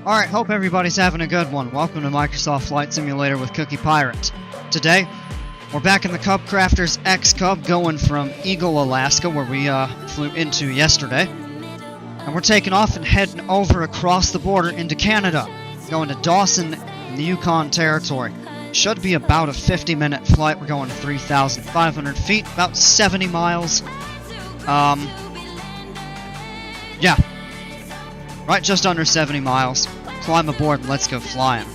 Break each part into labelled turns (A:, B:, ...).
A: Alright, hope everybody's having a good one. Welcome to Microsoft Flight Simulator with Cookie Pirate. Today, we're back in the CubCrafters XCub going from Eagle, Alaska, where we flew into yesterday. And we're taking off and heading over across the border into Canada, going to Dawson in the Yukon Territory. Should be about a 50-minute flight. We're going 3,500 feet, about 70 miles. Yeah. Right, just under 70 miles. Climb aboard and let's go flying.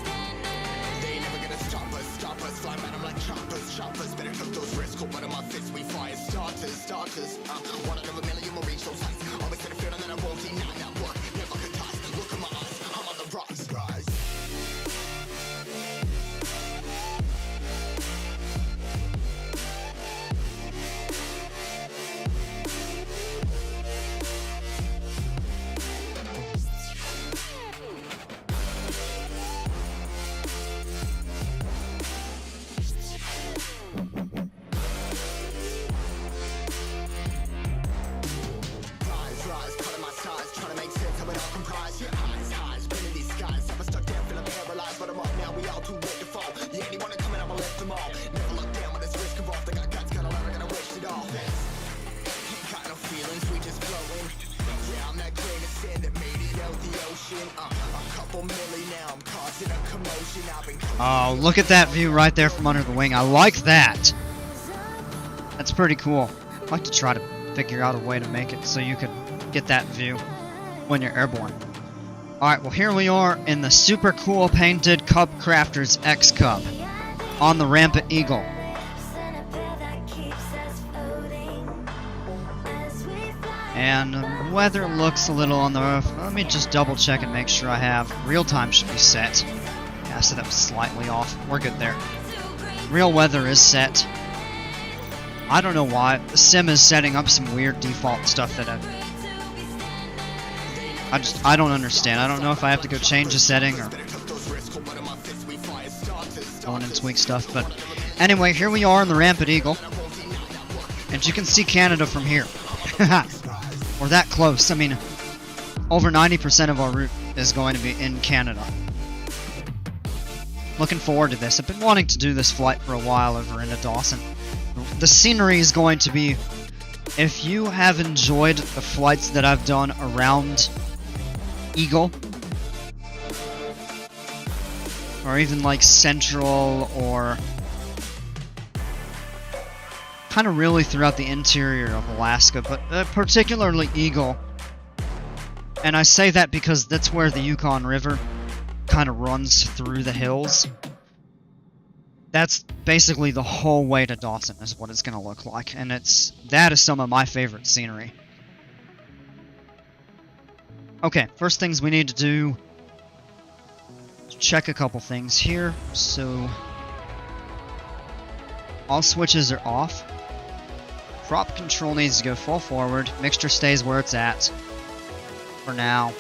A: Oh, look at that view right there from under the wing. I like that. That's pretty cool. I'd like to try to figure out a way to make it so you could get that view when you're airborne. Alright, well here we are in the super cool painted CubCrafters XCub on the ramp at Eagle. And the weather looks a little on the roof. Let me just double check and make sure I have. Real time should be set. Yeah, so that was slightly off. We're good there. Real weather is set. I don't know why. The sim is setting up some weird default stuff that I don't understand. I don't know if I have to go change the setting or go in and tweak stuff. But anyway, here we are on the ramp at Eagle. And you can see Canada from here. We're that close. I mean, over 90% of our route is going to be in Canada. Looking forward to this. I've been wanting to do this flight for a while over into Dawson. The scenery is going to be... If you have enjoyed the flights that I've done around Eagle, or even like Central, or kind of really throughout the interior of Alaska, but particularly Eagle. And I say that because that's where the Yukon River kind of runs through the hills. That's basically the whole way to Dawson is what it's going to look like, and that is some of my favorite scenery. Okay, first things we need to do is check a couple things here. So all switches are off. Prop control needs to go full forward. Mixture stays where it's at for now.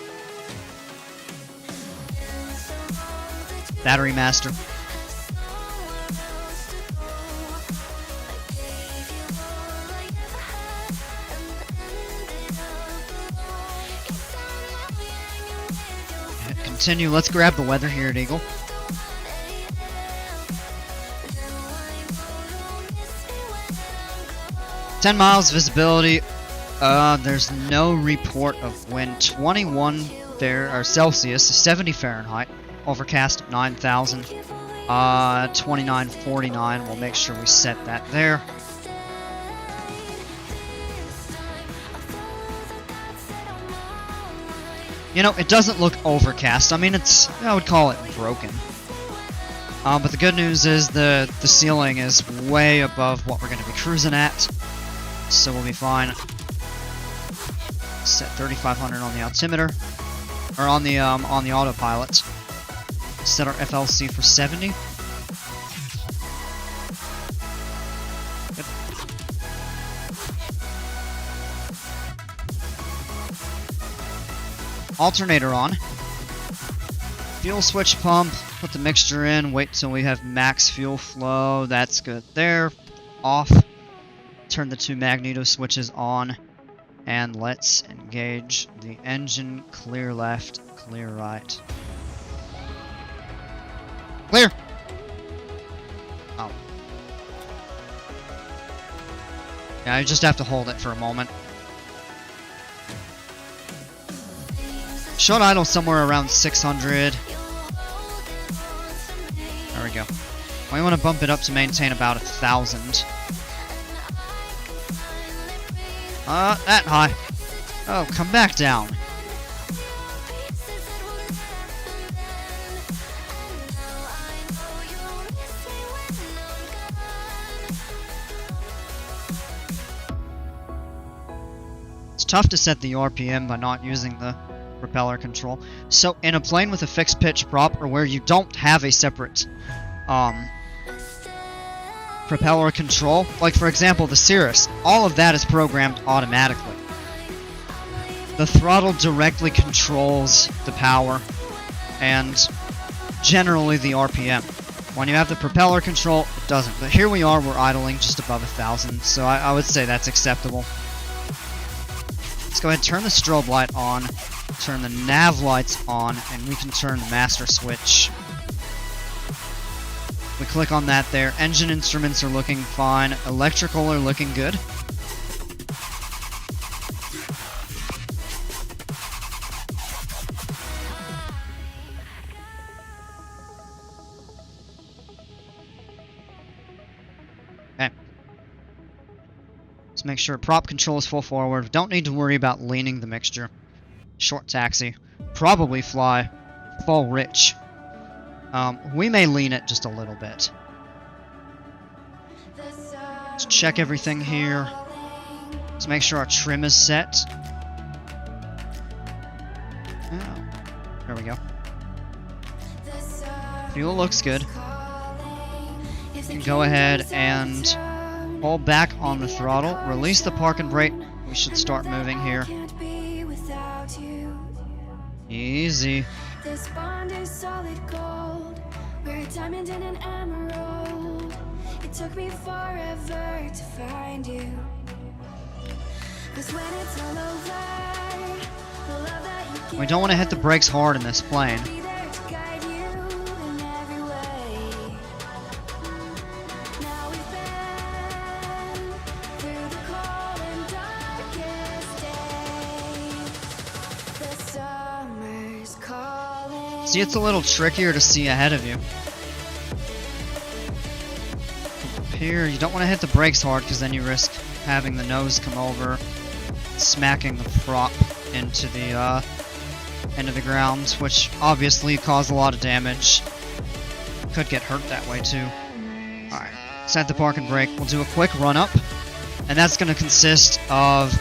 A: Battery master. Continue. Let's grab the weather here at Eagle. "10 miles visibility. There's no report of wind. 21 Celsius, 70 Fahrenheit. Overcast 9,000. 2949. We'll make sure we set that there. You know, it doesn't look overcast. I mean, I would call it broken. But the good news is the ceiling is way above what we're going to be cruising at. So we'll be fine. Set 3,500 on the altimeter, or on the autopilot. Set our FLC for 70. Good. Alternator on. Fuel switch pump. Put the mixture in. Wait till we have max fuel flow. That's good there. Off. Turn the two magneto switches on, and let's engage the engine. Clear left, clear right. Clear! Oh. Yeah, I just have to hold it for a moment. Should idle somewhere around 600. There we go. We want to bump it up to maintain about 1,000. That high. Oh, come back down. It's tough to set the RPM by not using the propeller control. So in a plane with a fixed pitch prop, or where you don't have a separate propeller control, like for example the Cirrus, all of that is programmed automatically. The throttle directly controls the power and generally the RPM. When you have the propeller control, it doesn't. But here we are, we're idling just above 1,000, so I would say that's acceptable. Let's go ahead and turn the strobe light on, turn the nav lights on, and we can turn the master switch. We click on that there. Engine instruments are looking fine. Electrical are looking good. Okay. Let's make sure prop control is full forward. Don't need to worry about leaning the mixture. Short taxi. Probably fly full rich. We may lean it just a little bit. Let's check everything here. Let's make sure our trim is set. Oh, there we go. Fuel looks good. You can go ahead and hold back on the throttle. Release the park and brake. We should start moving here. Easy.
B: This bond is solid gold. We're a diamond and an emerald. It took me forever to find you. 'Cause when it's all over, the love that you give,
A: we don't want to hit the brakes hard in this plane.
B: I'll be there to guide you in every way. Now we've been through the cold and darkest days. The summer's calling.
A: See, it's a little trickier to see ahead of you. Here, you don't want to hit the brakes hard because then you risk having the nose come over, smacking the prop into the ground, which obviously caused a lot of damage. Could get hurt that way too. Alright, set the park and brake. We'll do a quick run up, and that's going to consist of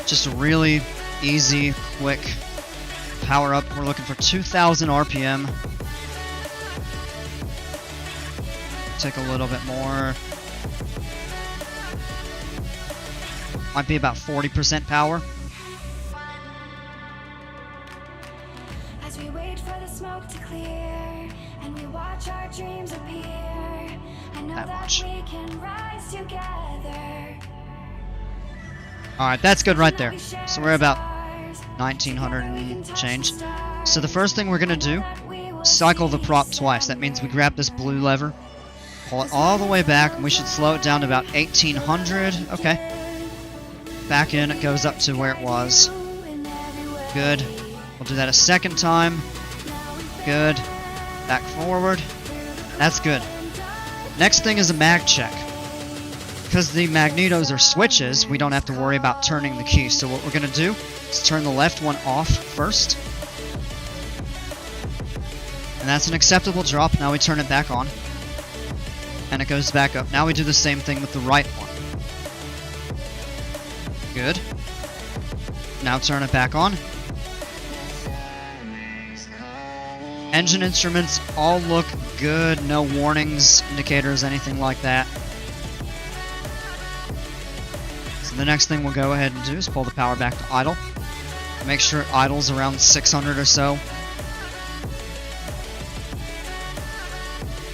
A: just a really easy, quick power up. We're looking for 2,000 RPM. Take a little bit more. Might be about 40% power.
B: As we wait for the smoke to clear and we watch our dreams appear, I know
A: That
B: that
A: much.
B: we can rise together.
A: Alright, that's good right there. So we're about 1,900 and change. So the first thing we're going to do, cycle the prop twice. That means we grab this blue lever, pull it all the way back, and we should slow it down to about 1,800. Okay. Back in, it goes up to where it was. Good. We'll do that a second time. Good. Back forward. That's good. Next thing is a mag check. Because the magnetos are switches, we don't have to worry about turning the key. So what we're going to do is turn the left one off first. And that's an acceptable drop. Now we turn it back on. And it goes back up. Now we do the same thing with the right one. Good. Now turn it back on. Engine instruments all look good. No warnings, indicators, anything like that. So the next thing we'll go ahead and do is pull the power back to idle. Make sure it idles around 600 or so.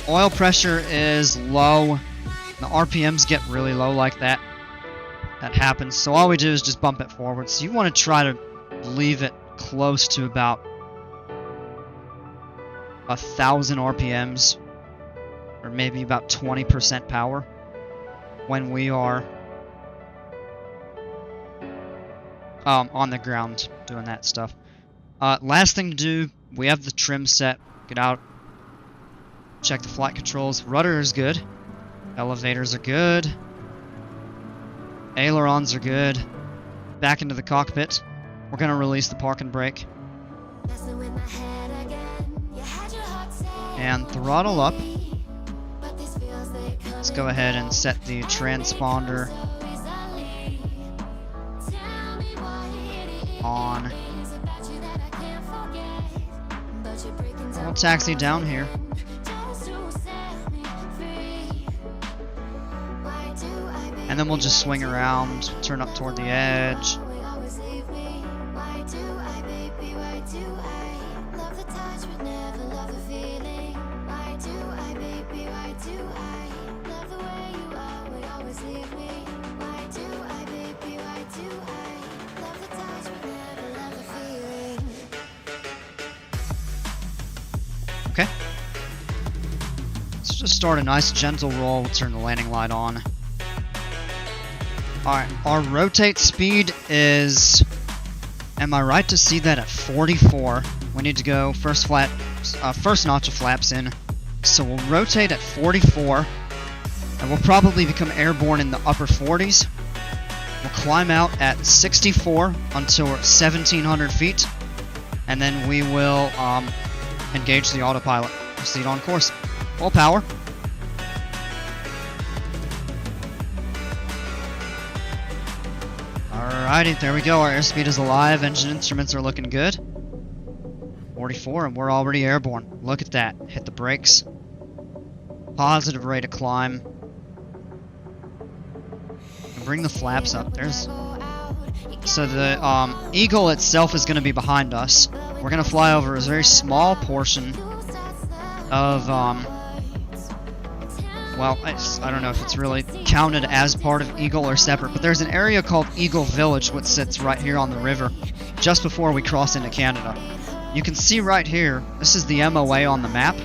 A: Oil pressure is low. The RPMs get really low like that. That happens. So all we do is just bump it forward. So you want to try to leave it close to about 1,000 RPMs, or maybe about 20% power when we are on the ground doing that stuff. Last thing to do, we have the trim set. Get out, check the flight controls. Rudder is good. Elevators are good. Ailerons are good. Back into the cockpit. We're going to release the parking brake. And throttle up. Let's go ahead and set the transponder on. We'll taxi down here. And then we'll just swing around, turn up toward the edge. Okay. Let's just start a nice gentle roll. We'll turn the landing light on. Alright, our rotate speed is... Am I right to see that at 44? We need to go first notch of flaps in. So we'll rotate at 44. And we'll probably become airborne in the upper 40s. We'll climb out at 64 until we're at 1,700 feet. And then we will engage the autopilot. Proceed on course. Full power. Alrighty, there we go. Our airspeed is alive. Engine instruments are looking good. 44, and we're already airborne. Look at that. Hit the brakes. Positive rate of climb. And bring the flaps up. There's... So the Eagle itself is going to be behind us. We're going to fly over a very small portion of, well, I don't know if it's really counted as part of Eagle or separate, but there's an area called Eagle Village, which sits right here on the river, just before we cross into Canada. You can see right here, this is the MOA on the map,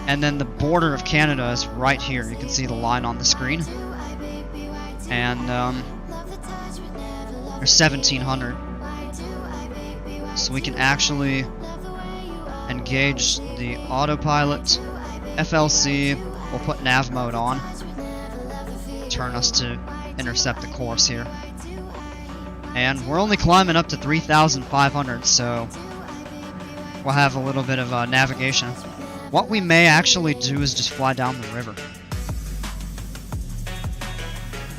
A: and then the border of Canada is right here. You can see the line on the screen. And, there's 1,700. So we can actually engage the autopilot, FLC, we'll put nav mode on, turn us to intercept the course here. And we're only climbing up to 3,500, so we'll have a little bit of navigation. What we may actually do is just fly down the river.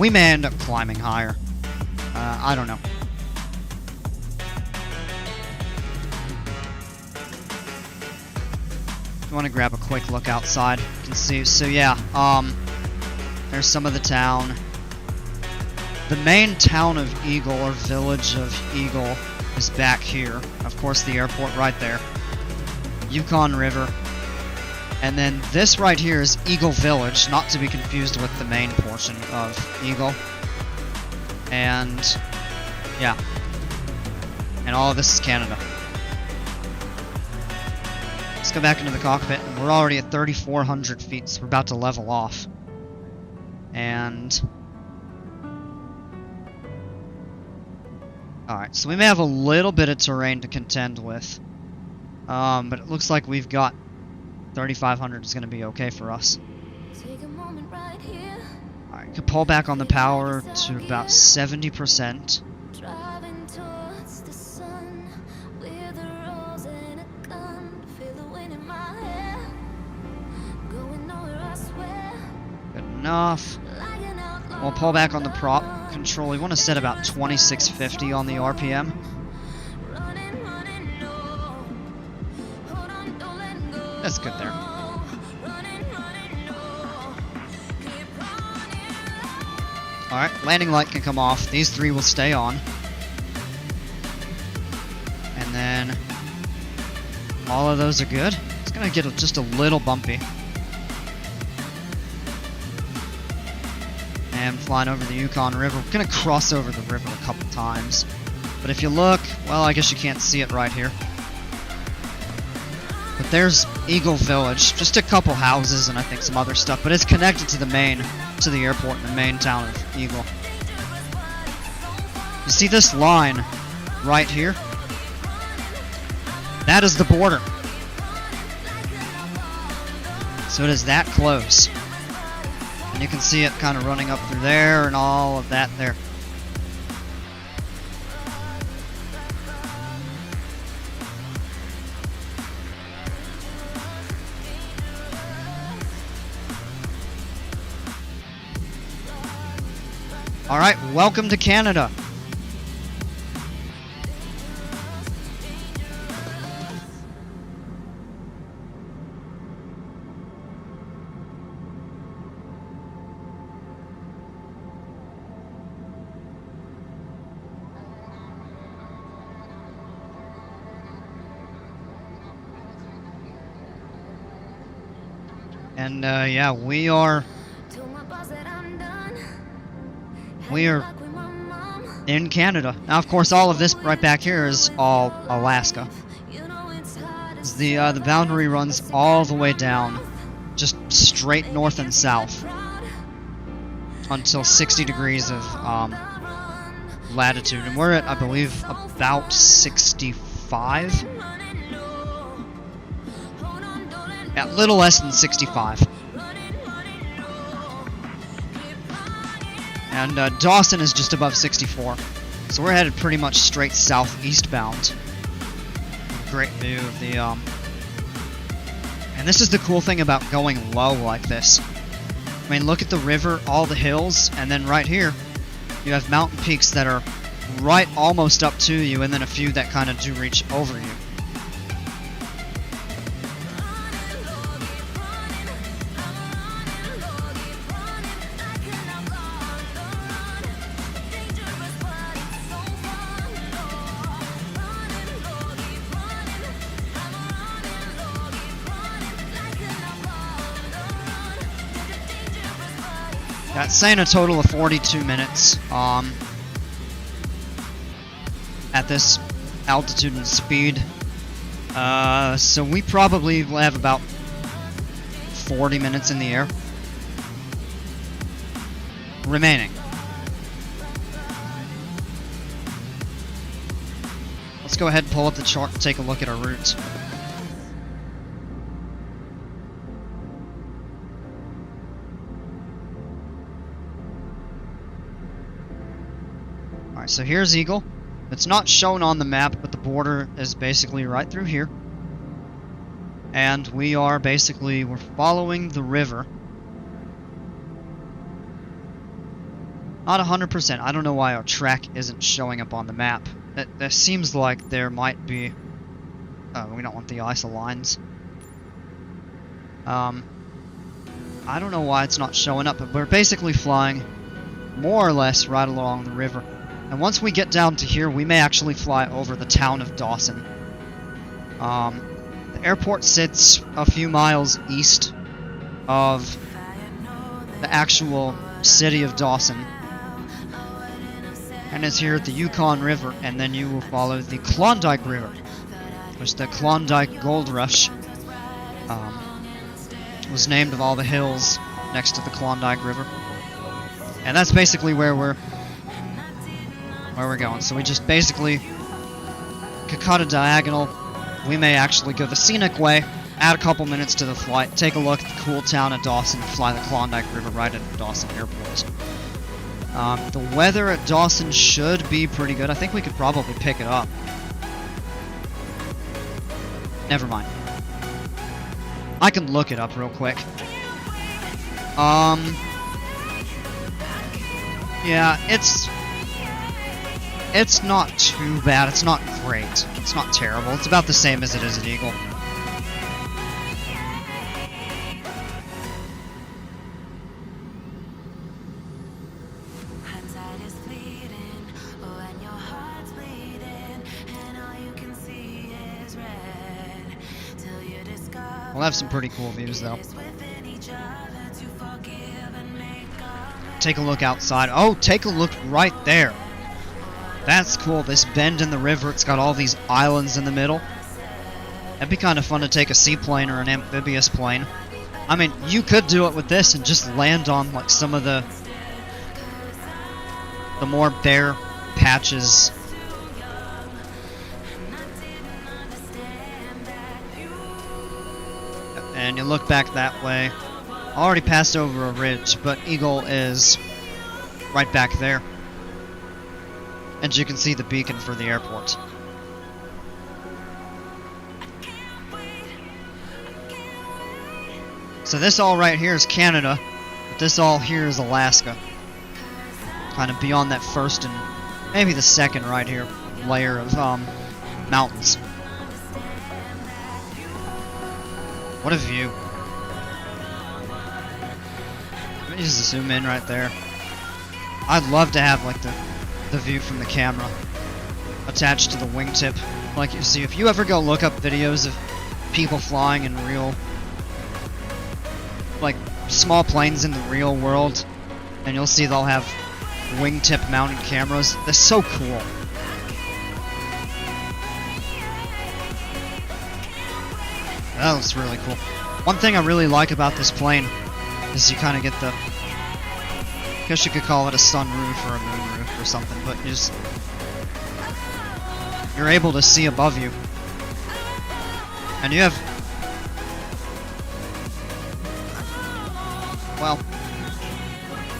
A: We may end up climbing higher. I don't know. You want to grab a quick look outside. You can see, so yeah, there's some of the town. The main town of Eagle, or village of Eagle, is back here. Of course, the airport right there. Yukon River. And then this right here is Eagle Village, not to be confused with the main portion of Eagle. And, yeah. And all of this is Canada. Let's go back into the cockpit. We're already at 3,400 feet, so we're about to level off. And... Alright, so we may have a little bit of terrain to contend with. But it looks like we've got 3,500 is going to be okay for us. Alright, could pull back on the power to about 70%. Good enough. We'll pull back on the prop control. We want to set about 2650 on the RPM. That's good there. Alright, landing light can come off. These three will stay on. And then all of those are good. It's going to get just a little bumpy. And flying over the Yukon River. We're going to cross over the river a couple times. But if you look, well, I guess you can't see it right here. But there's Eagle Village. Just a couple houses and I think some other stuff, but it's connected to the airport in the main town of Eagle. You see this line right here? That is the border. So it is that close. And you can see it kind of running up through there and all of that there. Alright, welcome to Canada. And yeah, we are in Canada. Now, of course, all of this right back here is all Alaska. The boundary runs all the way down, just straight north and south, until 60 degrees of latitude, and we're at, I believe, about 65. Yeah, a little less than 65. And Dawson is just above 64. So we're headed pretty much straight southeast bound. Great view of the and this is the cool thing about going low like this. I mean, look at the river, all the hills, and then right here you have mountain peaks that are right almost up to you, and then a few that kind of do reach over you. That's saying a total of 42 minutes at this altitude and speed. So we probably will have about 40 minutes in the air remaining. Let's go ahead and pull up the chart and take a look at our route. Alright, so here's Eagle. It's not shown on the map, but the border is basically right through here. And we're following the river. Not 100%. I don't know why our track isn't showing up on the map. It seems like there might be... Oh, we don't want the ISO lines. I don't know why it's not showing up, but we're basically flying more or less right along the river. And once we get down to here, we may actually fly over the town of Dawson. The airport sits a few miles east of the actual city of Dawson. And it's here at the Yukon River, and then you will follow the Klondike River, which the Klondike Gold Rush was named of all the hills next to the Klondike River. And that's basically where we're going. So we just basically cut a diagonal. We may actually go the scenic way, add a couple minutes to the flight, take a look at the cool town of Dawson, fly the Klondike River right at Dawson Airport. The weather at Dawson should be pretty good. I think we could probably pick it up. Never mind. I can look it up real quick. Yeah, it's not too bad. It's not great. It's not terrible. It's about the same as it is at Eagle. We'll have some pretty cool views, though. Take a look outside. Oh, take a look right there. That's cool. This bend in the river, it's got all these islands in the middle. It'd be kind of fun to take a seaplane or an amphibious plane. I mean, you could do it with this and just land on like some of the more bare patches. And you look back that way. Already passed over a ridge, but Eagle is right back there. And you can see the beacon for the airport. So this all right here is Canada, but this all here is Alaska. Kind of beyond that first and maybe the second right here layer of mountains. What a view. Let me just zoom in right there. I'd love to have like the view from the camera attached to the wingtip. Like you see, if you ever go look up videos of people flying in real, like small planes in the real world, and you'll see they'll have wingtip mounted cameras. They're so cool. That looks really cool. One thing I really like about this plane is you kind of get the, I guess you could call it a sunroof or a moonroof or something, but you're able to see above you. And you have, well,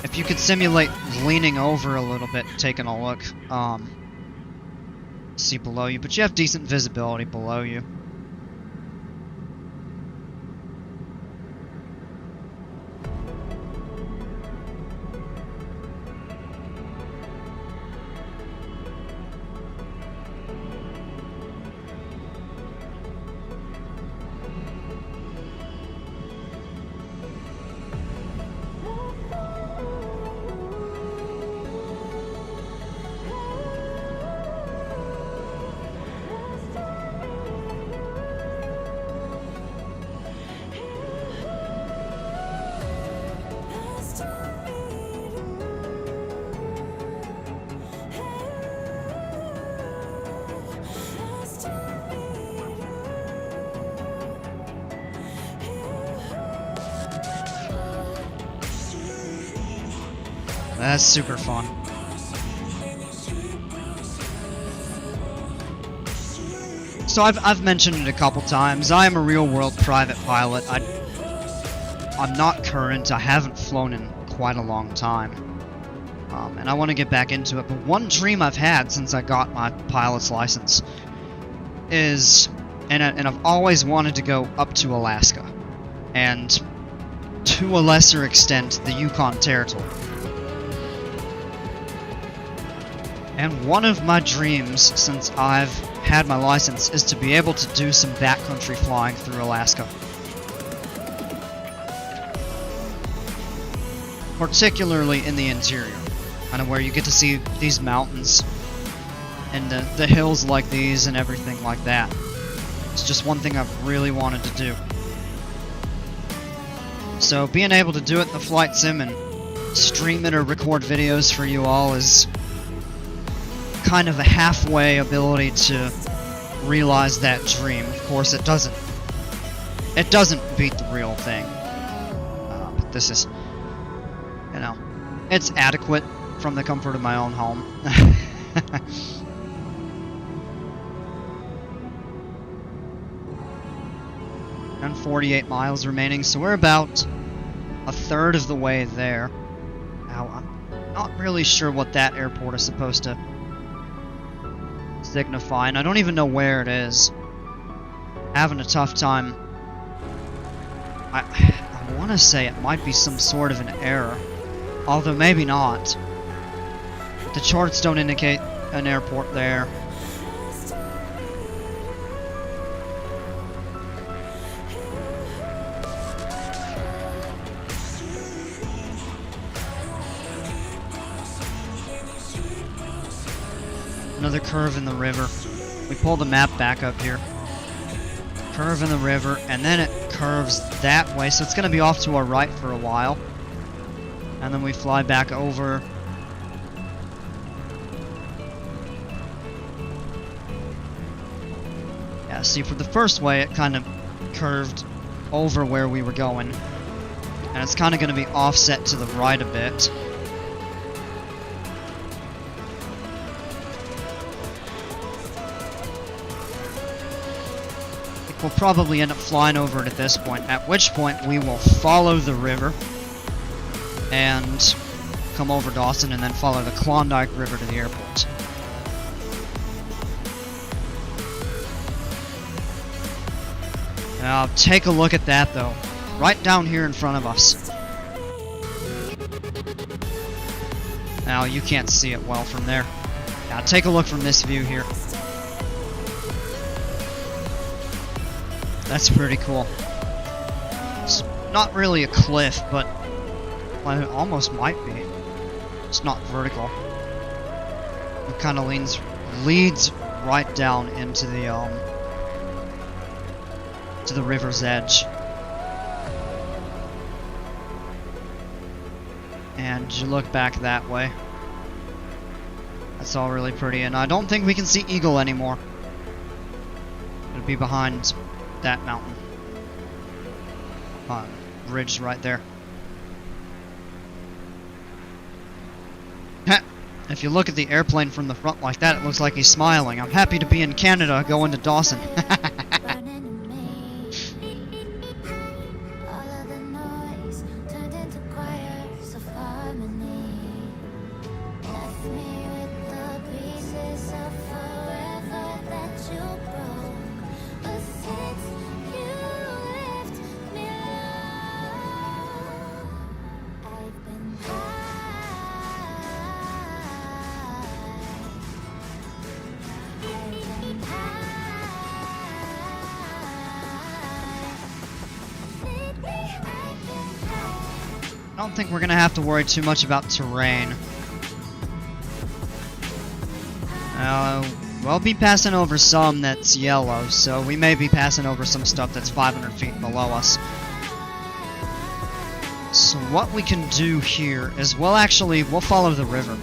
A: if you could simulate leaning over a little bit, taking a look, see below you, but you have decent visibility below you. That's super fun. So I've mentioned it a couple times. I am a real-world private pilot. I'm not current. I haven't flown in quite a long time, and I want to get back into it. But one dream I've had since I got my pilot's license is, and I've always wanted to go up to Alaska, and to a lesser extent, the Yukon Territory. And one of my dreams since I've had my license is to be able to do some backcountry flying through Alaska. Particularly in the interior, kind of where you get to see these mountains and the hills like these and everything like that. It's just one thing I've really wanted to do. So being able to do it in the flight sim and stream it or record videos for you all is kind of a halfway ability to realize that dream. Of course, it doesn't beat the real thing. But this is, you know, it's adequate from the comfort of my own home. And 48 miles remaining, so we're about a third of the way there. Now, I'm not really sure what that airport is supposed to signify, and I don't even know where it is. Having a tough time. I want to say it might be some sort of an error, although maybe not. The charts don't indicate an airport there. Another curve in the river. We pull the map back up here. Curve in the river, and then it curves that way, so it's going to be off to our right for a while. And then we fly back over. Yeah, see, for the first way, it kind of curved over where we were going. And it's kind of going to be offset to the right a bit. I think we'll probably end up flying over it at this point, at which point we will follow the river and come over Dawson and then follow the Klondike River to the airport. Now, take a look at that, though. Right down here in front of us. Now, you can't see it well from there. Now, take a look from this view here. That's pretty cool. It's not really a cliff, but well, it almost might be. It's not vertical. It kind of leads right down into the to the river's edge. And you look back that way. That's all really pretty, and I don't think we can see Eagle anymore. It'll be behind that mountain. Ridge right there. If you look at the airplane from the front like that, it looks like he's smiling. I'm happy to be in Canada going to Dawson. I don't think we're gonna have to worry too much about terrain. We'll be passing over some that's yellow, so we may be passing over some stuff that's 500 feet below us. So what we can do here is we'll follow the river.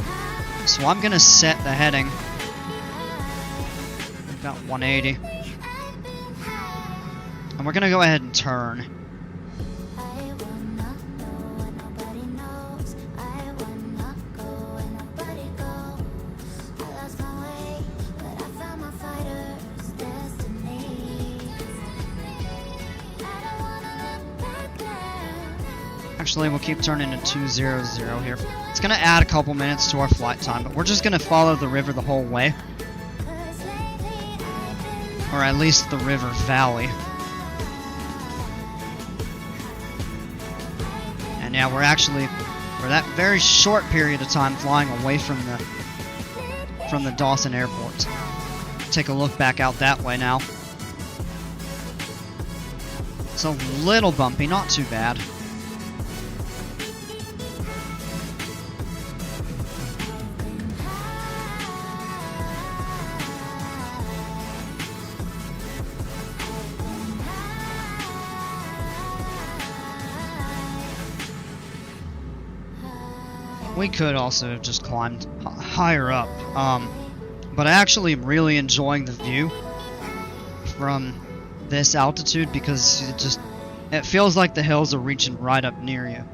A: So I'm gonna set the heading about 180. And we're gonna go ahead and turn. Actually, we'll keep turning to 200 here. It's going to add a couple minutes to our flight time, but we're just going to follow the river the whole way. Or at least the river valley. And yeah, we're actually, for that very short period of time, flying away from the Dawson airport. Take a look back out that way now. It's a little bumpy, not too bad. We could also have just climbed higher up, but I actually am really enjoying the view from this altitude because it feels like the hills are reaching right up near you.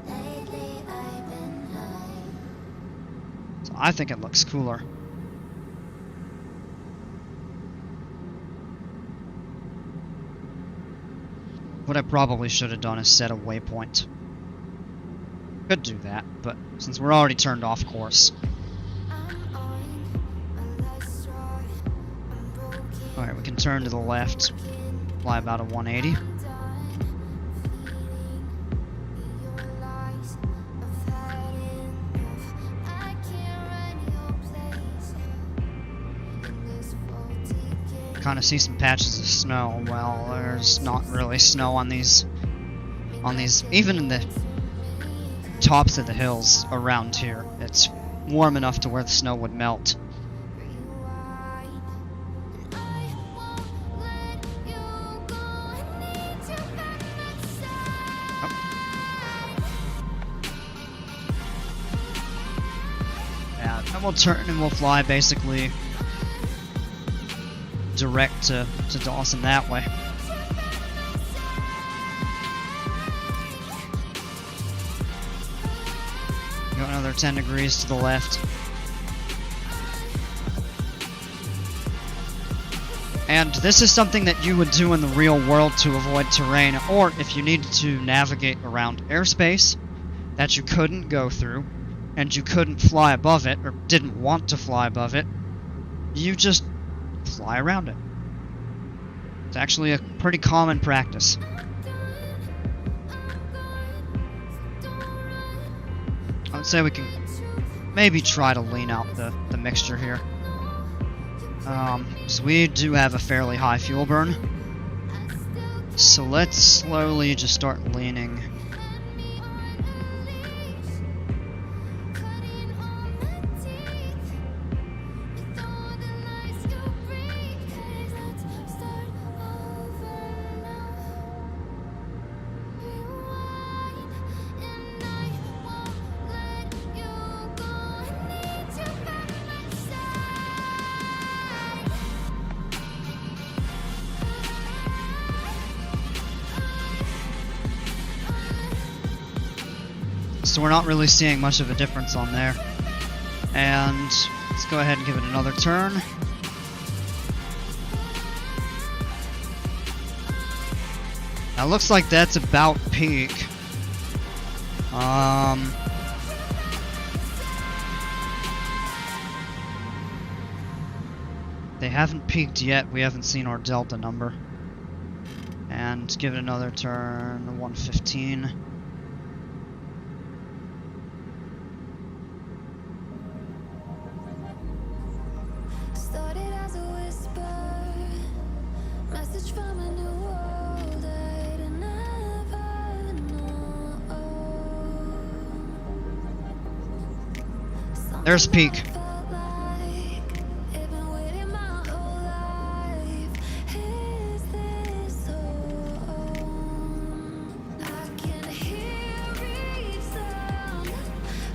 A: So I think it looks cooler. What I probably should have done is set a waypoint. Could do that, but since we're already turned off course. Alright, we can turn to the left, fly about a 180. Kind of see some patches of snow. Well, there's not really snow on these, even in the tops of the hills around here. It's warm enough to where the snow would melt. Yeah, then we'll turn and we'll fly basically direct to Dawson that way. Go another 10 degrees to the left. And this is something that you would do in the real world to avoid terrain, or if you needed to navigate around airspace that you couldn't go through, and you couldn't fly above it, or didn't want to fly above it, you just fly around it. It's actually a pretty common practice. I would say we can maybe try to lean out the mixture here. So we do have a fairly high fuel burn. So let's slowly just start leaning. So we're not really seeing much of a difference on there. And let's go ahead and give it another turn. Now looks like that's about peak. They haven't peaked yet. We haven't seen our delta number. And give it another turn. 115. There's peak.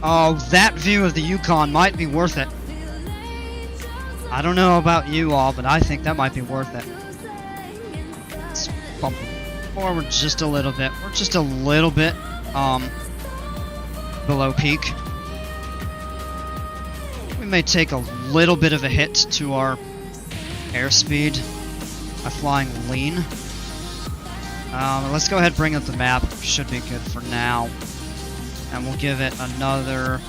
A: Oh, that view of the Yukon might be worth it. I don't know about you all, but I think that might be worth it. Let's bump forward just a little bit. We're just a little bit below peak. We may take a little bit of a hit to our airspeed by flying lean. Let's go ahead and bring up the map. Should be good for now. And we'll give it another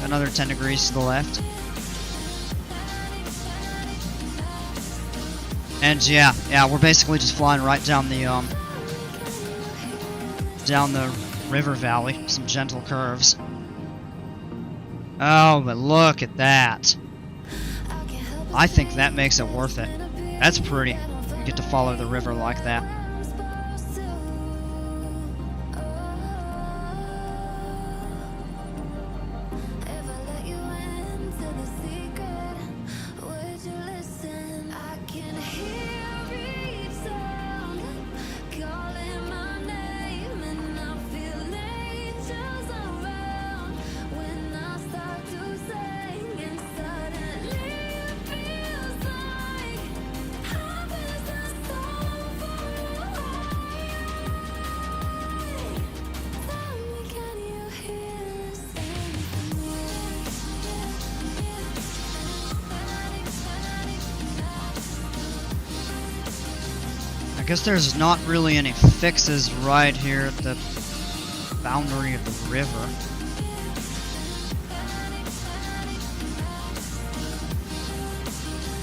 A: 10 degrees to the left. And yeah, we're basically just flying right down the river valley. Some gentle curves. Oh, but look at that. I think that makes it worth it. That's pretty. You get to follow the river like that. I guess there's not really any fixes right here at the boundary of the river.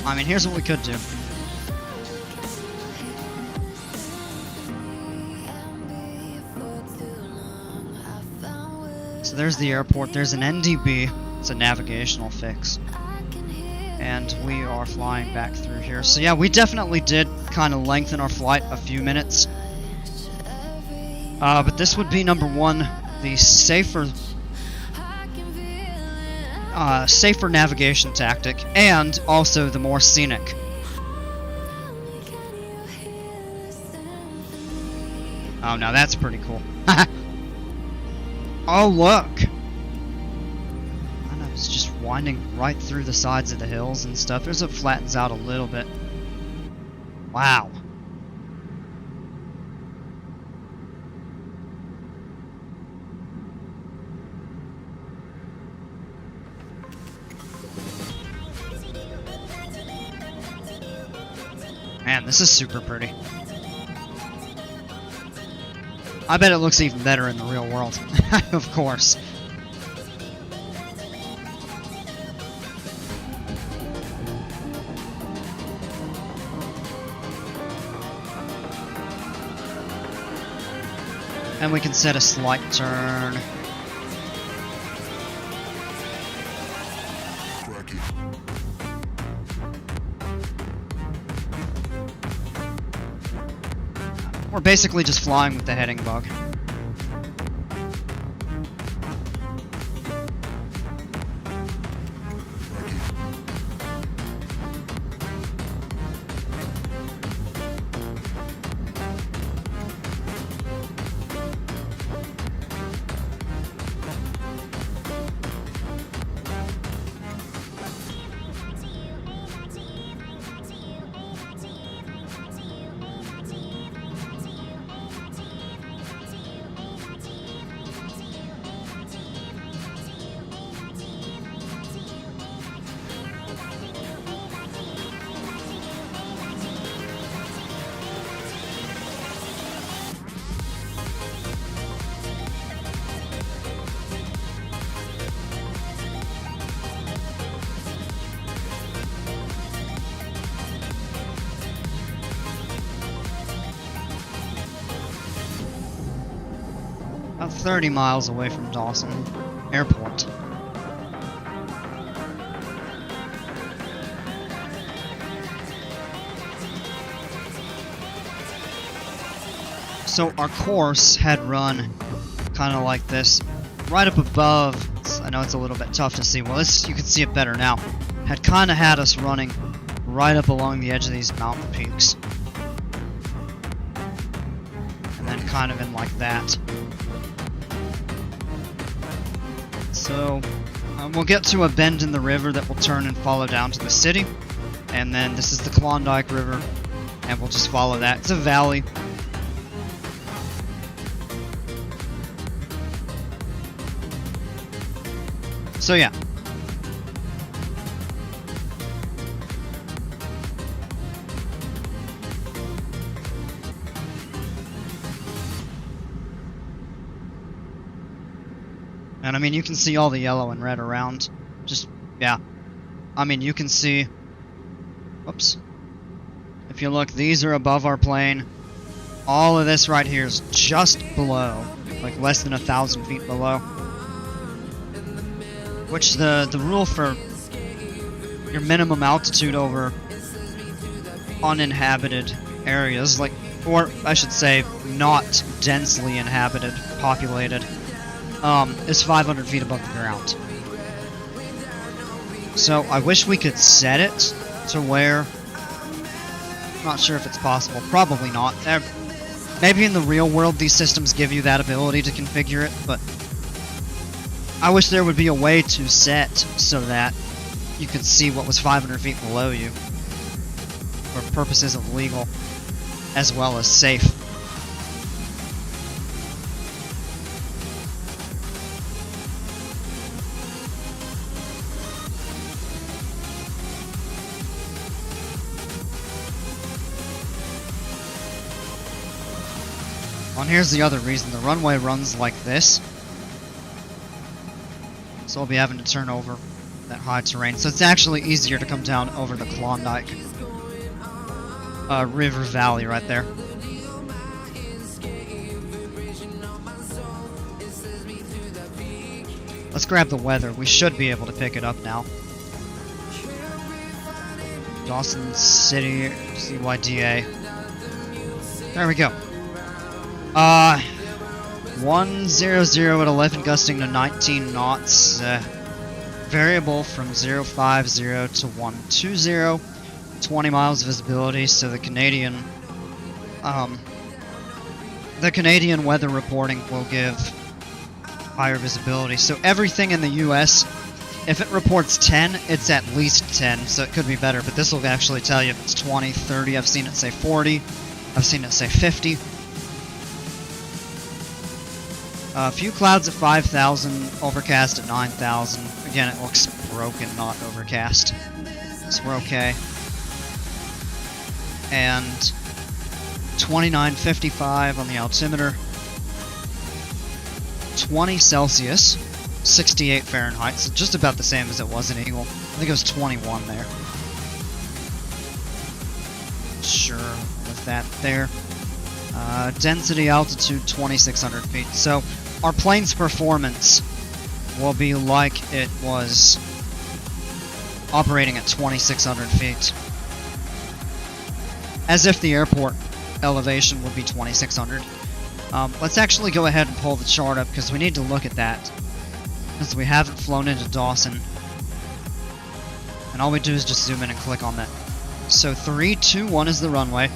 A: I mean, here's what we could do. So there's the airport, there's an NDB, it's a navigational fix. And we are flying back through here. So yeah, we definitely did kind of lengthen our flight a few minutes. But this would be number one, the safer navigation tactic, and also the more scenic. Oh, now that's pretty cool. Oh, look! I know, it's just winding right through the sides of the hills and stuff. There's it flattens out a little bit. Wow. Man, this is super pretty. I bet it looks even better in the real world. Of course. And we can set a slight turn. We're basically just flying with the heading bug. About 30 miles away from Dawson Airport. So our course had run kind of like this, right up above. I know it's a little bit tough to see. Well, this, you can see it better now. Had kind of had us running right up along the edge of these mountain peaks. And then kind of in like that. So, we'll get to a bend in the river that will turn and follow down to the city. And then this is the Klondike River, and we'll just follow that. It's a valley. So yeah. And I mean, you can see all the yellow and red around. Just, yeah. I mean, you can see... Whoops. If you look, these are above our plane. All of this right here is just below. Like less than 1,000 feet below. Which the rule for your minimum altitude over uninhabited areas, like, or I should say, not densely inhabited, populated, is 500 feet above the ground. So I wish we could set it to where, I'm not sure if it's possible, probably not. Maybe in the real world these systems give you that ability to configure it, but I wish there would be a way to set so that you could see what was 500 feet below you for purposes of legal as well as safe. And here's the other reason. The runway runs like this. So we'll be having to turn over that high terrain. So it's actually easier to come down over the Klondike River Valley right there. Let's grab the weather. We should be able to pick it up now. Dawson City, CYDA. There we go. 100 at 11, gusting to 19 knots. Variable from 050 to 120. 20 miles visibility. So the Canadian weather reporting will give higher visibility. So everything in the U.S. If it reports 10, it's at least 10, so it could be better, but this will actually tell you if it's 20, 30, I've seen it say 40, I've seen it say 50. A few clouds at 5,000, overcast at 9,000. Again, it looks broken, not overcast. So we're okay. And 29.55 on the altimeter. 20 Celsius, 68 Fahrenheit, so just about the same as it was in Eagle. I think it was 21 there. Sure, with that there. Density, altitude, 2,600 feet. So our plane's performance will be like it was operating at 2,600 feet. As if the airport elevation would be 2,600. Let's actually go ahead and pull the chart up because we need to look at that. Because we haven't flown into Dawson. And all we do is just zoom in and click on that. So 3, 2, 1 is the runway.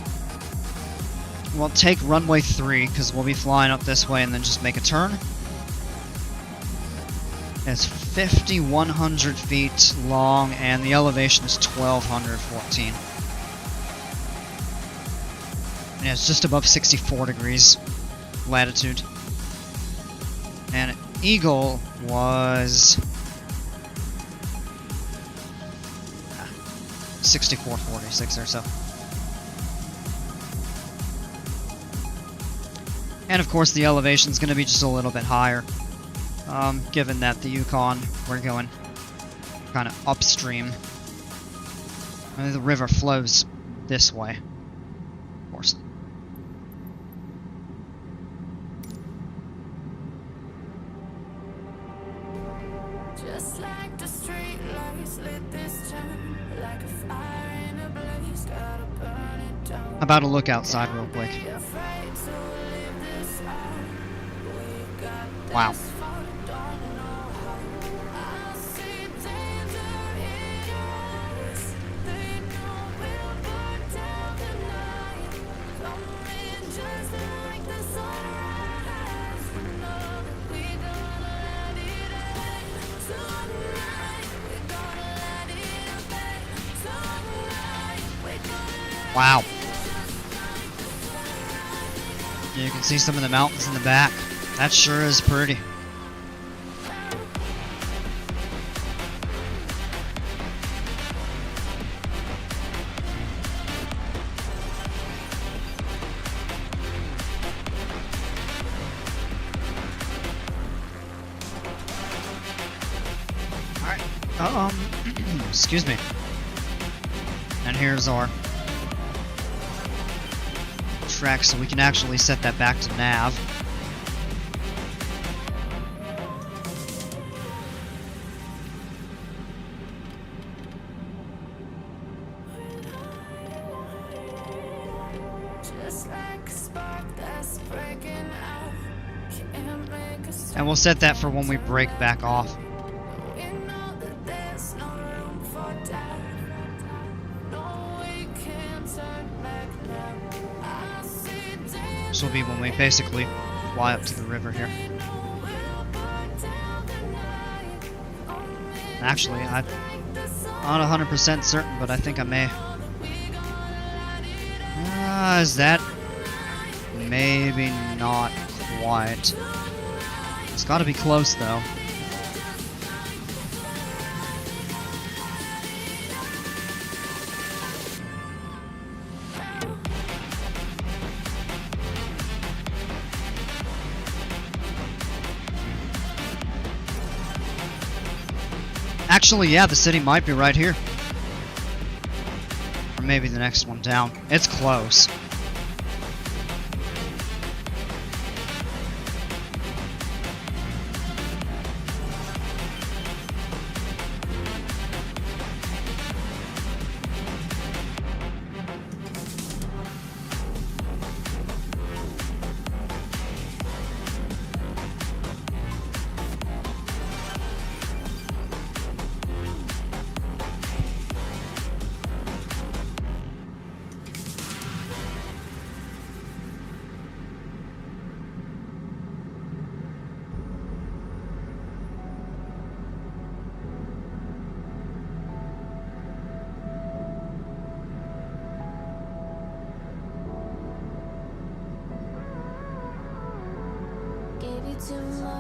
A: We'll take runway 3 because we'll be flying up this way and then just make a turn. It's 5,100 feet long and the elevation is 1,214. And it's just above 64 degrees latitude. And Eagle was 64.46 or so. And of course the elevation is going to be just a little bit higher, given that the Yukon, we're going kind of upstream. I mean, the river flows this way, of course.
B: Just like the street lights lit this town, like a fire in a blaze, gotta burn it down.
A: How about a look outside real quick? Wow. Wow. You can see some of the mountains in the back. That sure is pretty. Alright. Excuse me. And here's our track, so we can actually set that back to nav. And we'll set that for when we break back off. This will be when we basically fly up to the river here. Actually, I'm not 100% certain, but I think I may. Is that? Maybe not quite. It's got to be close, though. Actually, yeah, the city might be right here. Or maybe the next one down. It's close.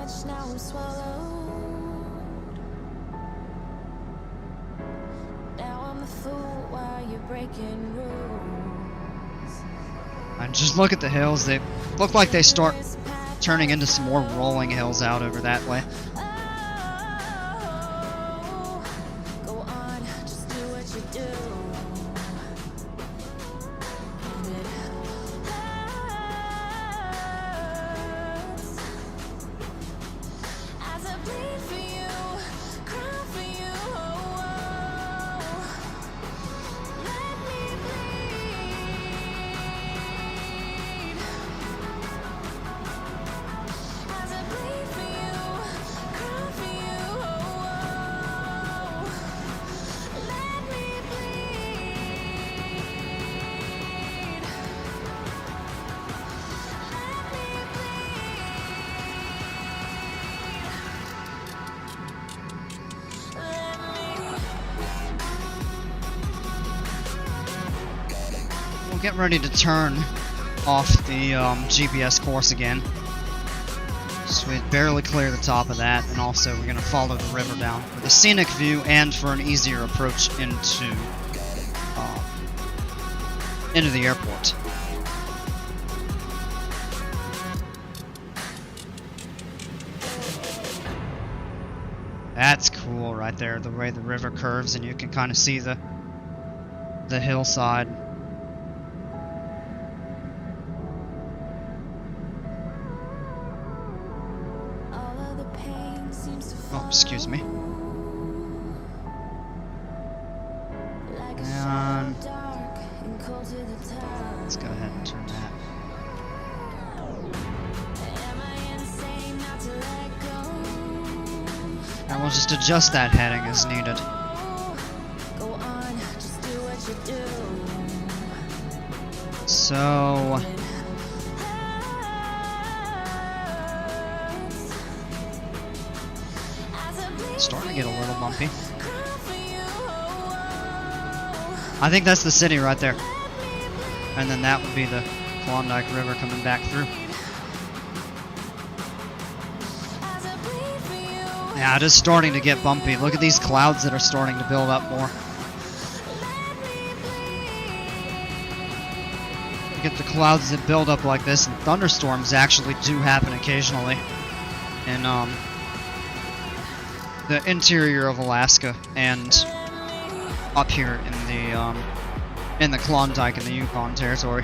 B: much, now I'm swallowed. Now I'm the fool while you're breaking rules.
A: And just look at the hills. They look like they start turning into some more rolling hills out over that way.
B: Go on, just do what you do. As I bleed for you, cry for you, let me bleed. As I bleed for you, cry for you, let me bleed.
A: We'll get ready to turn off the GPS course again. So we barely clear the top of that, and also we're going to follow the river down for the scenic view and for an easier approach into the airport. That's cool right there, the way the river curves, and you can kind of see the hillside.
B: All of the pain seems to
A: Oh, excuse me.
B: like a
A: And
B: shadow dark and cold to the touch.
A: let's go ahead and turn that.
B: Am I insane not to let go?
A: And we'll just adjust that heading as needed.
B: Go on, just do what you do.
A: So starting to get a little bumpy. I think that's the city right there. And then that would be the Klondike River coming back through. Yeah, it is starting to get bumpy. Look at these clouds that are starting to build up more. Look at the clouds that build up like this, and thunderstorms actually do happen occasionally in the interior of Alaska and up here in the Klondike and the Yukon territory.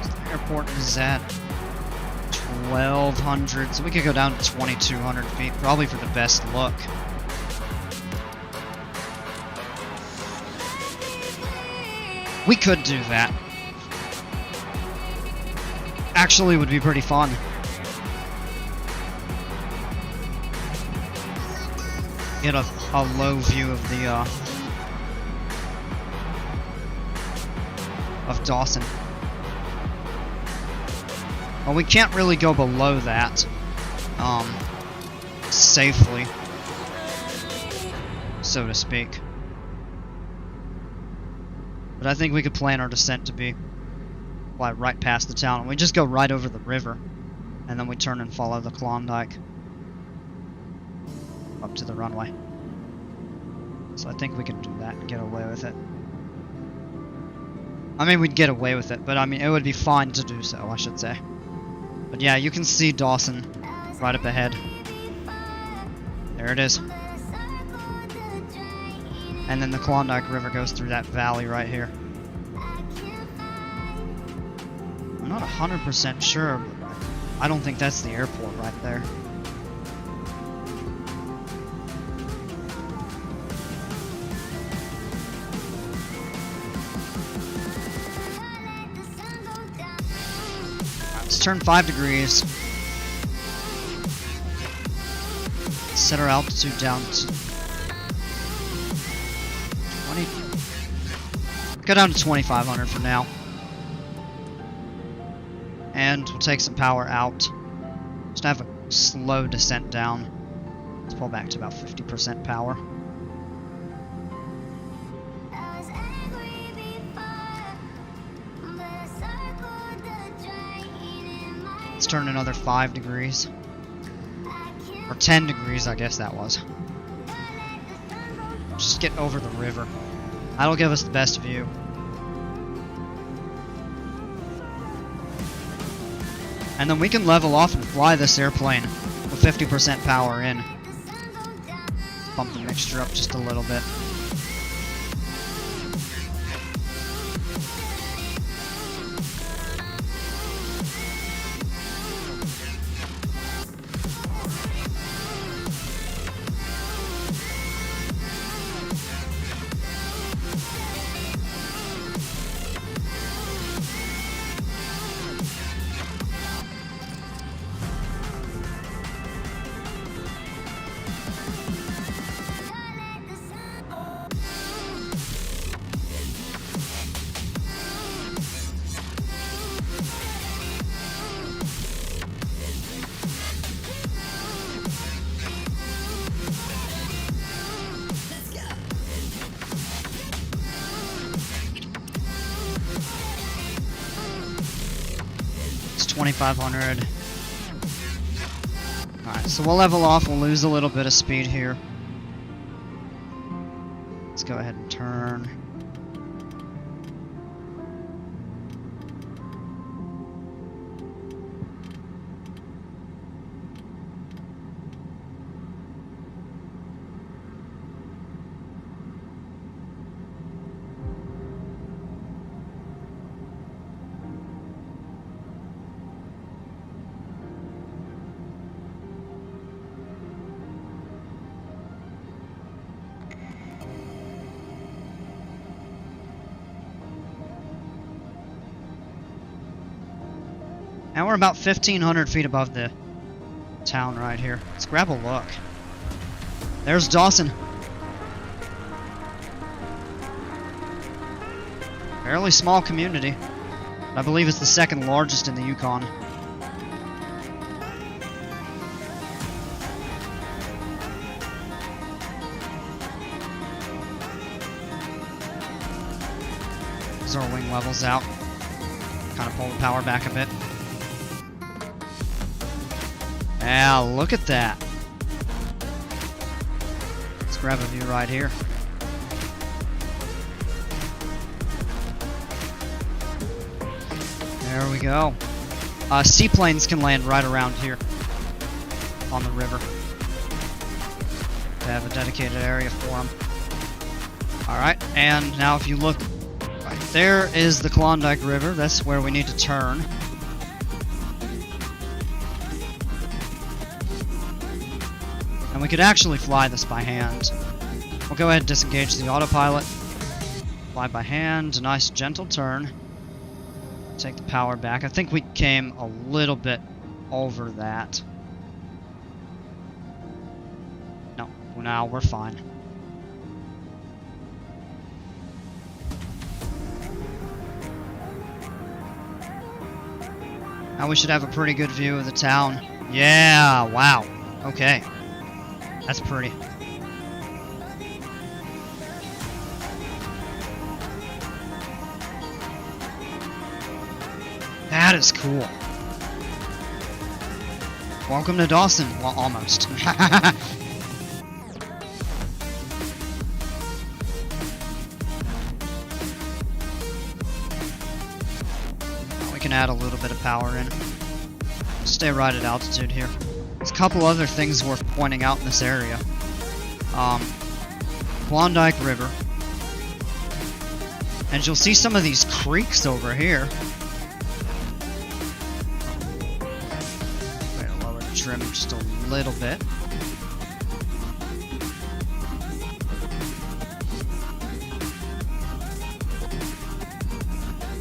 A: The airport is at 1,200, so we could go down to 2,200 feet, probably for the best look. We could do that. Actually, would be pretty fun. Get a low view of the of Dawson. Well, we can't really go below that safely, so to speak. But I think we could plan our descent to be right past the town, and we just go right over the river, and then we turn and follow the Klondike up to the runway. So I think we can do that and get away with it. I mean, we'd get away with it, but I mean, it would be fine to do so, I should say. But yeah, you can see Dawson right up ahead. There it is. And then the Klondike River goes through that valley right here. I'm not 100% sure, but I don't think that's the airport right there. Let's turn 5 degrees. Set our altitude down to 20. Go down to 2,500 for now. And we'll take some power out. Just have a slow descent down. Let's pull back to about 50% power. Let's turn another 5 degrees. Or 10 degrees, I guess that was. Just get over the river. That'll give us the best view. And then we can level off and fly this airplane with 50% power in. Bump the mixture up just a little bit. It's 2,500. Alright, so we'll level off. We'll lose a little bit of speed here. Let's go ahead and turn. And we're about 1,500 feet above the town right here. Let's grab a look. There's Dawson. Fairly small community. I believe it's the second largest in the Yukon. As our wing levels out, kind of pull the power back a bit. Yeah, look at that. Let's grab a view right here. There we go. Seaplanes can land right around here on the river. They have a dedicated area for them. Alright, and now if you look, right there is the Klondike River. That's where we need to turn. And we could actually fly this by hand. We'll go ahead and disengage the autopilot. Fly by hand, a nice gentle turn. Take the power back. I think we came a little bit over that. No, now we're fine. Now we should have a pretty good view of the town. Yeah, wow. Okay. That's pretty. That is cool. Welcome to Dawson. Well, almost. We can add a little bit of power in. Stay right at altitude here. There's a couple other things worth pointing out in this area. Klondike River. And you'll see some of these creeks over here. Wait, I'll lower the trim just a little bit.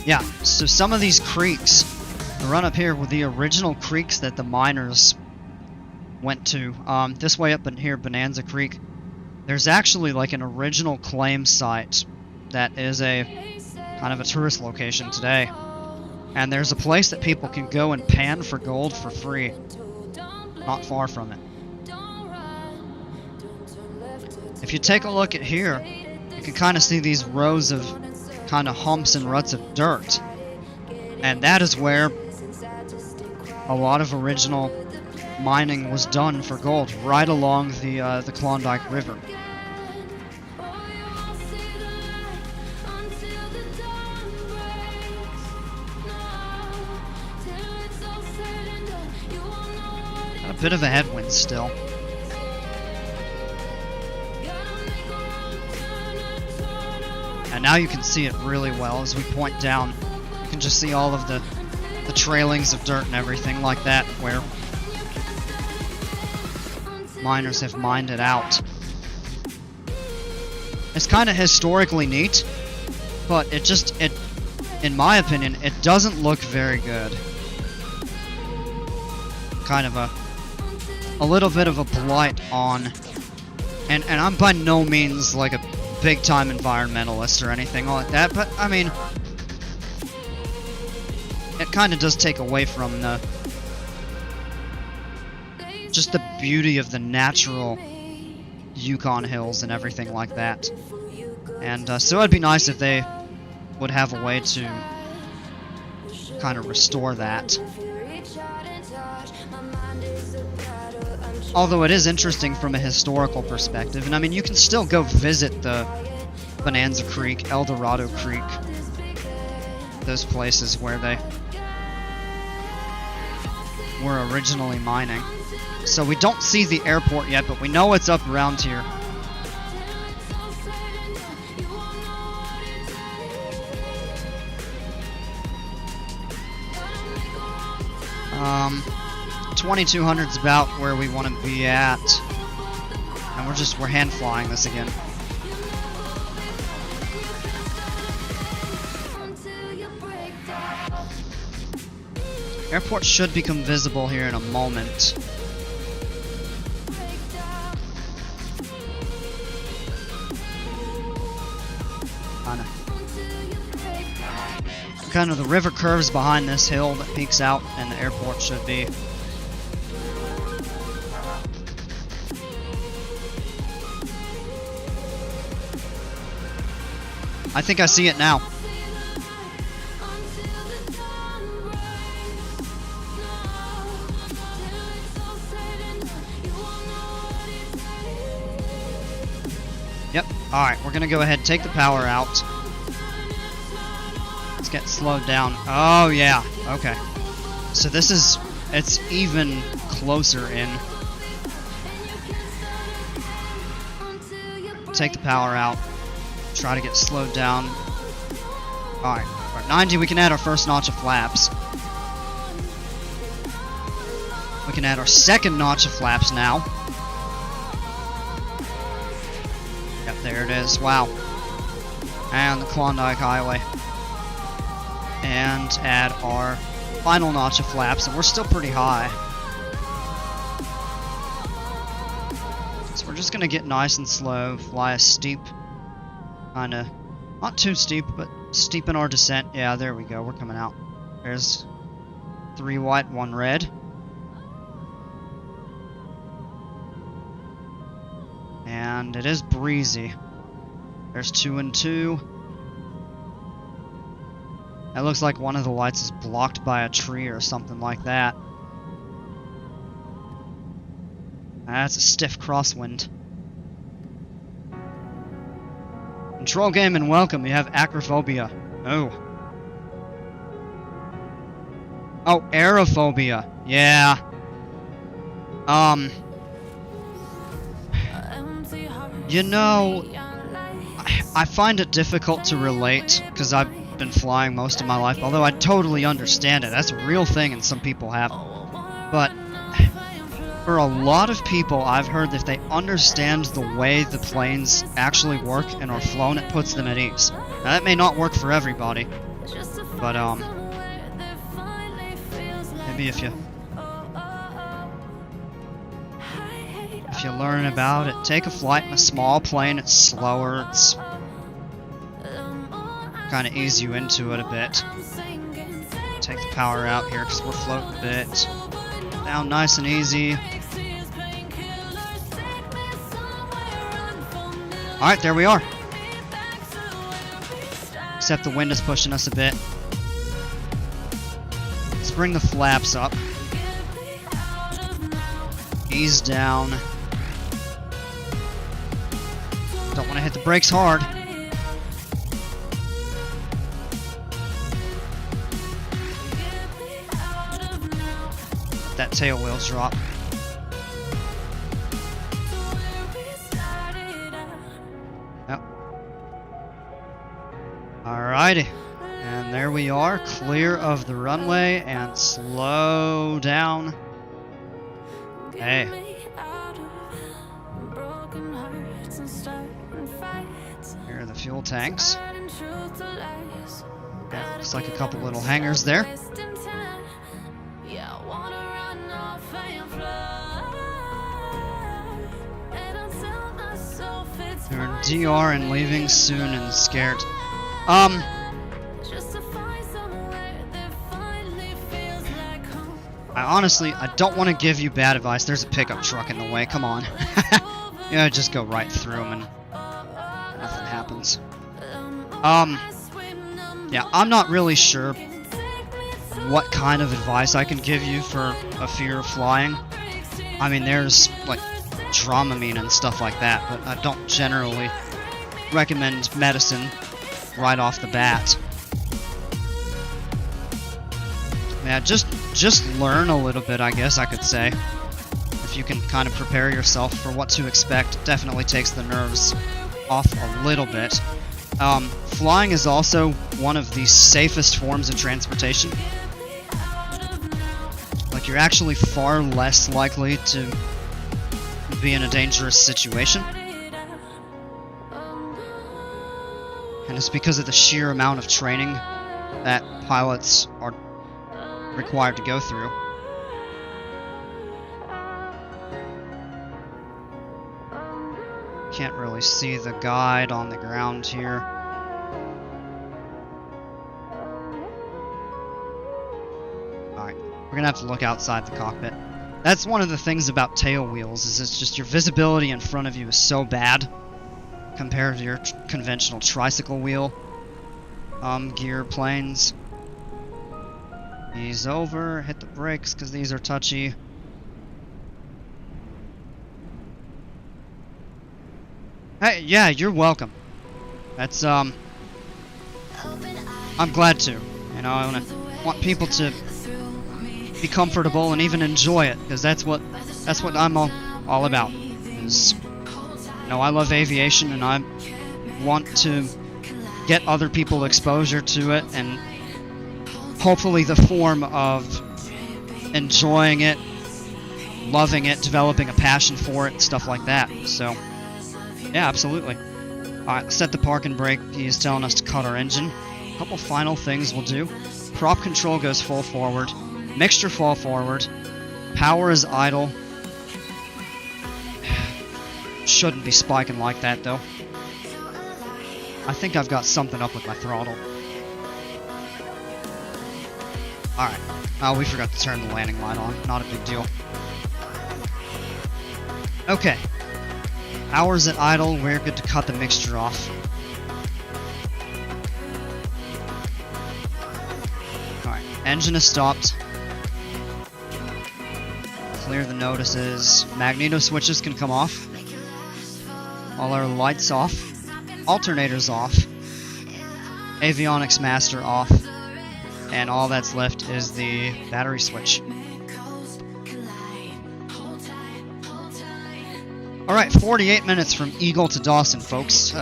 A: Yeah, so some of these creeks run up here with the original creeks that the miners went to. This way up in here, Bonanza Creek, there's actually like an original claim site that is a kind of a tourist location today. And there's a place that people can go and pan for gold for free. Not far from it. If you take a look at here, you can kind of see these rows of kind of humps and ruts of dirt. And that is where a lot of original mining was done for gold right along the Klondike River. Got a bit of a headwind still. And now you can see it really well as we point down. You can just see all of the trailings of dirt and everything like that where miners have mined it out. It's kind of historically neat, but it in my opinion, it doesn't look very good. Kind of a little bit of a blight on, and I'm by no means like a big time environmentalist or anything like that, but I mean, it kind of does take away from just the beauty of the natural Yukon hills and everything like that. And so it'd be nice if they would have a way to kind of restore that. Although it is interesting from a historical perspective, and I mean, you can still go visit the Bonanza Creek, El Dorado Creek, those places where they were originally mining. So we don't see the airport yet, but we know it's up around here. 2200's about where we want to be at. And we're hand flying this again. Airport should become visible here in a moment. Kind of the river curves behind this hill that peeks out, and the airport should be. I think I see it now. Yep. Alright, we're gonna go ahead and take the power out. Let's get slowed down. Oh, yeah. Okay. So it's even closer in. Take the power out. Try to get slowed down. Alright, we're at 90. We can add our first notch of flaps. We can add our second notch of flaps now. Yep, there it is. Wow. And the Klondike Highway. And add our final notch of flaps, and we're still pretty high. So we're just gonna get nice and slow, fly a steep, kinda, not too steep, but steep in our descent. Yeah, there we go, we're coming out. There's 3 white, 1 red. And it is breezy. There's 2 and 2. It looks like one of the lights is blocked by a tree or something like that. That's a stiff crosswind. Control game and welcome. You have acrophobia. Oh. Oh, aerophobia. Yeah. You know, I find it difficult to relate because I've been flying most of my life, although I totally understand it. That's a real thing and some people have. But for a lot of people, I've heard that if they understand the way the planes actually work and are flown, it puts them at ease. Now that may not work for everybody, but maybe if you learn about it, take a flight in a small plane, it's slower, it's kind of ease you into it a bit. Take the power out here because we're floating a bit. Down nice and easy. Alright, there we are. Except the wind is pushing us a bit. Let's bring the flaps up. Ease down. Don't want to hit the brakes hard. Let that tail wheel drop. Yep. Alrighty. And there we are, clear of the runway, and slow down. Hey. Here are the fuel tanks. Yeah, looks like a couple little hangars there. We're in DR and leaving soon and scared. I don't want to give you bad advice. There's a pickup truck in the way. Come on. Yeah, just go right through them and nothing happens. Yeah, I'm not really sure what kind of advice I can give you for a fear of flying. I mean, there's like Dramamine and stuff like that, but I don't generally recommend medicine right off the bat. Yeah, just learn a little bit, I guess I could say. If you can kind of prepare yourself for what to expect, it definitely takes the nerves off a little bit. Flying is also one of the safest forms of transportation. Like, you're actually far less likely to be in a dangerous situation. And it's because of the sheer amount of training that pilots are required to go through. Can't really see the guide on the ground here. Alright, we're gonna have to look outside the cockpit. That's one of the things about tail wheels, is it's just your visibility in front of you is so bad compared to your conventional tricycle wheel gear planes. Ease over, hit the brakes because these are touchy. Hey, yeah, you're welcome. That's I'm glad to. You know, I want people to be comfortable and even enjoy it, because that's what I'm all about. Is, you know, I love aviation and I want to get other people exposure to it, and hopefully the form of enjoying it, loving it, developing a passion for it, stuff like that. So, yeah, absolutely. Alright, set the parking brake. He is telling us to cut our engine. A couple final things we'll do. Prop control goes full forward. Mixture fall forward. Power is idle. Shouldn't be spiking like that, though. I think I've got something up with my throttle. Alright. Oh, we forgot to turn the landing light on. Not a big deal. Okay. Power's at idle. We're good to cut the mixture off. Alright. Engine is stopped. Clear the notices. Magneto switches can come off. All our lights off. Alternators off. Avionics master off. And all that's left is the battery switch. Alright, 48 minutes from Eagle to Dawson, folks.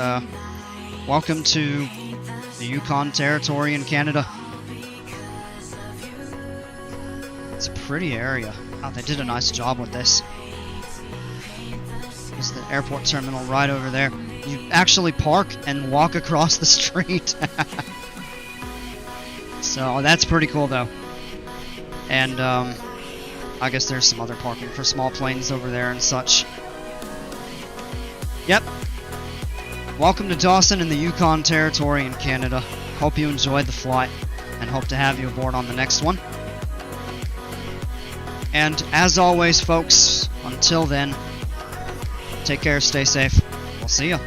A: Welcome to the Yukon Territory in Canada. It's a pretty area. Oh, they did a nice job with this. There's the airport terminal right over there. You actually park and walk across the street. So that's pretty cool, though. And I guess there's some other parking for small planes over there and such. Yep. Welcome to Dawson in the Yukon Territory in Canada. Hope you enjoyed the flight and hope to have you aboard on the next one. And as always, folks, until then, take care, stay safe. We'll see ya.